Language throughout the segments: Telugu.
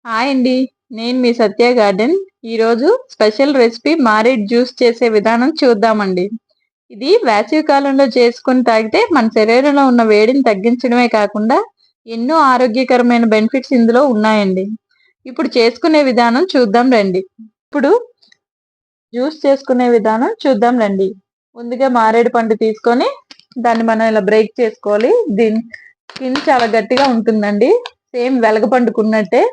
హాయ్ అండి. నేను మీ సత్య గార్డెన్. ఈరోజు స్పెషల్ రెసిపీ మారేడు జ్యూస్ చేసే విధానం చూద్దామండి. ఇది వేసవి కాలంలో చేసుకొని తాగితే మన శరీరంలో ఉన్న వేడిని తగ్గించడమే కాకుండా ఎన్నో ఆరోగ్యకరమైన బెనిఫిట్స్ ఇందులో ఉన్నాయండి. ఇప్పుడు చేసుకునే విధానం చూద్దాం రండి. ఇప్పుడు జ్యూస్ చేసుకునే విధానం చూద్దాం రండి. ముందుగా మారేడు పండు తీసుకొని దాన్ని మనం ఇలా బ్రేక్ చేసుకోవాలి. దీని స్కిన్ చాలా గట్టిగా ఉంటుందండి. సేమ్ వెలగపండుకున్నట్టే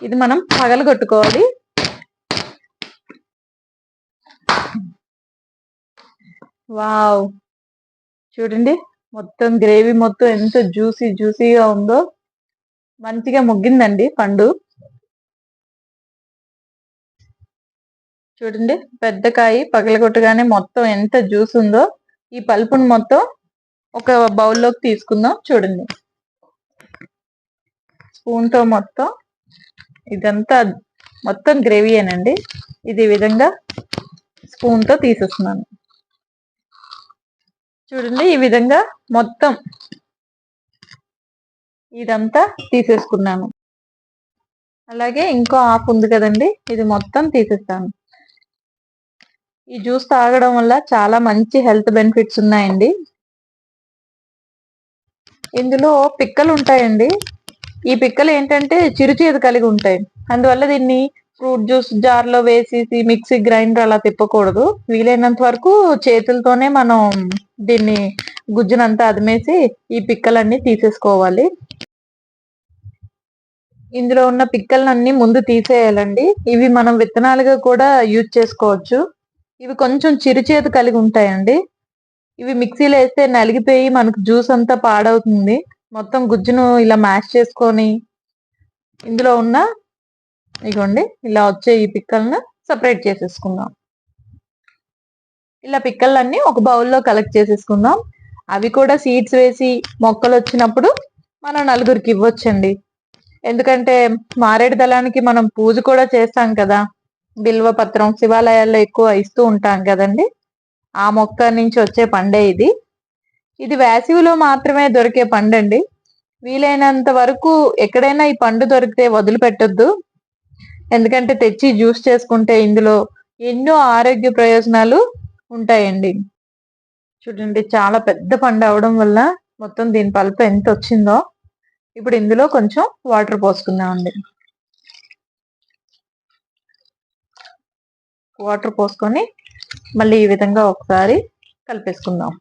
ఇది మనం పగలగొట్టుకోవాలి. వావ్, చూడండి మొత్తం గ్రేవీ మొత్తం ఎంత జ్యూసీగా ఉందో. మంచిగా ముగ్గిందండి పండు. చూడండి పెద్ద కాయ పగలగొట్టగానే మొత్తం ఎంత జ్యూస్ ఉందో. ఈ పల్పును మొత్తం ఒక బౌల్లోకి తీసుకుందాం. చూడండి స్పూన్ తో మొత్తం ఇదంతా మొత్తం గ్రేవీయేనండి. ఇది విధంగా స్పూన్ తో తీసేస్తున్నాను. చూడండి ఈ విధంగా మొత్తం ఇదంతా తీసేసుకున్నాను. అలాగే ఇంకో హాఫ్ ఉంది కదండి, ఇది మొత్తం తీసేస్తాను. ఈ జ్యూస్ తాగడం వల్ల చాలా మంచి హెల్త్ బెనిఫిట్స్ ఉన్నాయండి. ఇందులో పిక్కలు ఉంటాయండి. ఈ పిక్కలు ఏంటంటే చిరుచేదు కలిగి ఉంటాయి. అందువల్ల దీన్ని ఫ్రూట్ జ్యూస్ జార్ లో వేసేసి మిక్సీ గ్రైండర్ అలా తిప్పకూడదు. వీలైనంత వరకు చేతులతోనే మనం దీన్ని గుజ్జునంతా అదిమేసి ఈ పిక్కలన్నీ తీసేసుకోవాలి. ఇందులో ఉన్న పిక్కలన్నీ ముందు తీసేయాలండి. ఇవి మనం విత్తనాలుగా కూడా యూజ్ చేసుకోవచ్చు. ఇవి కొంచెం చిరుచేదు కలిగి ఉంటాయండి. ఇవి మిక్సీలో వేస్తే నలిగిపోయి మనకు జ్యూస్ అంతా పాడవుతుంది. మొత్తం గుజ్జును ఇలా మ్యాష్ చేసుకొని ఇందులో ఉన్న ఇగోండి ఇలా వచ్చే ఈ పిక్కలను సపరేట్ చేసేసుకుందాం. ఇలా పిక్కలన్నీ ఒక బౌల్లో కలెక్ట్ చేసేసుకుందాం. అవి కూడా సీడ్స్ వేసి మొక్కలు వచ్చినప్పుడు మనం నలుగురికి ఇవ్వచ్చండి. ఎందుకంటే మారేడు దళానికి మనం పూజ కూడా చేస్తాం కదా, బిల్వ పత్రం శివాలయాల్లో ఎక్కువ ఇస్తూ ఉంటాం కదండి. ఆ మొక్క నుంచి వచ్చే పండే ఇది. ఇది వేసవిలో మాత్రమే దొరికే పండండి. వీలైనంత వరకు ఎక్కడైనా ఈ పండు దొరికితే వదిలిపెట్టొద్దు. ఎందుకంటే తెచ్చి జ్యూస్ చేసుకుంటే ఇందులో ఎన్నో ఆరోగ్య ప్రయోజనాలు ఉంటాయండి. చూడండి చాలా పెద్ద పండు అవడం వల్ల మొత్తం దీని పల్పు ఎంత వచ్చిందో. ఇప్పుడు ఇందులో కొంచెం వాటర్ పోసుకుందామండి. వాటర్ పోసుకొని మళ్ళీ ఈ విధంగా ఒకసారి కలిపేసుకుందాం.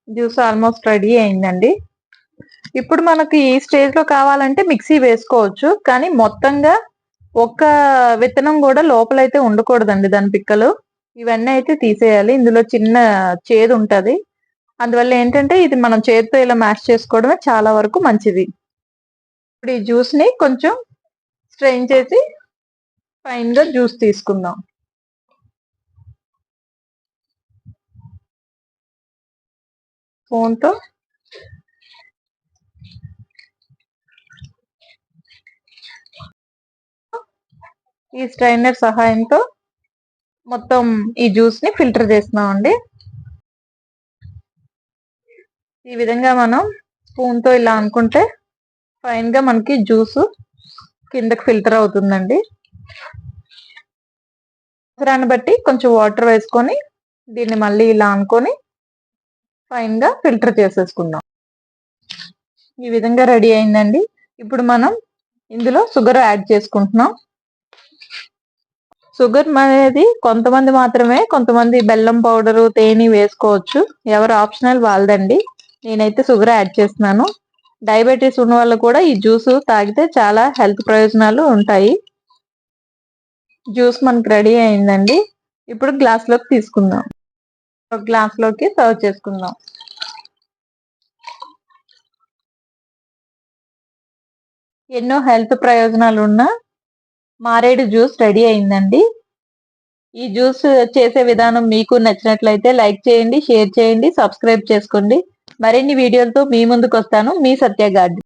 జ్యూస్ ఆల్మోస్ట్ రెడీ అయిందండి. ఇప్పుడు మనకి ఈ స్టేజ్ లో కావాలంటే మిక్సీ వేసుకోవచ్చు, కానీ మొత్తంగా ఒక్క విత్తనం కూడా లోపలైతే ఉండకూడదండి. దాని పిక్కలు ఇవన్నీ అయితే తీసేయాలి. ఇందులో చిన్న చేదు ఉంటది. అందువల్ల ఏంటంటే ఇది మనం చేతితో ఇలా మ్యాష్ చేసుకోవడమే చాలా వరకు మంచిది. ఇప్పుడు ఈ జ్యూస్ ని కొంచెం స్ట్రెయిన్ చేసి ఫైన్ గా జ్యూస్ తీసుకుందాం. స్పూన్ తో ఈ స్ట్రైనర్ సహాయంతో మొత్తం ఈ జ్యూస్ ని ఫిల్టర్ చేస్తున్నామండి. ఈ విధంగా మనం స్పూన్ తో ఇలా అనుకుంటే ఫైన్ గా మనకి జ్యూస్ కిందకి ఫిల్టర్ అవుతుందండి. అవసరాన్ని బట్టి కొంచెం వాటర్ వేసుకొని దీన్ని మళ్ళీ ఇలా అనుకొని ఫైన్ గా ఫిల్టర్ చేసేసుకుందాం. ఈ విధంగా రెడీ అయిందండి. ఇప్పుడు మనం ఇందులో షుగర్ యాడ్ చేసుకుంటున్నాం. షుగర్ అనేది కొంతమంది మాత్రమే, కొంతమంది బెల్లం పౌడరు తేనె వేసుకోవచ్చు. ఎవరు ఆప్షనల్ వాళ్ళదండి. నేనైతే షుగర్ యాడ్ చేస్తున్నాను. డయాబెటీస్ ఉన్న వాళ్ళు కూడా ఈ జ్యూస్ తాగితే చాలా హెల్త్ ప్రయోజనాలు ఉంటాయి. జ్యూస్ మనకు రెడీ అయిందండి. ఇప్పుడు గ్లాస్ లోకి తీసుకుందాం. ఒక గ్లాస్ లోకి సర్వ్ చేసుకుందాం. ఎన్నో హెల్త్ ప్రయోజనాలు ఉన్న మారేడు జ్యూస్ రెడీ అయిందండి. ఈ జ్యూస్ చేసే విధానం మీకు నచ్చినట్లయితే లైక్ చేయండి, షేర్ చేయండి, సబ్స్క్రైబ్ చేసుకోండి. మరిన్ని వీడియోలతో మీ ముందుకు వస్తాను. మీ సత్య గార్డెన్.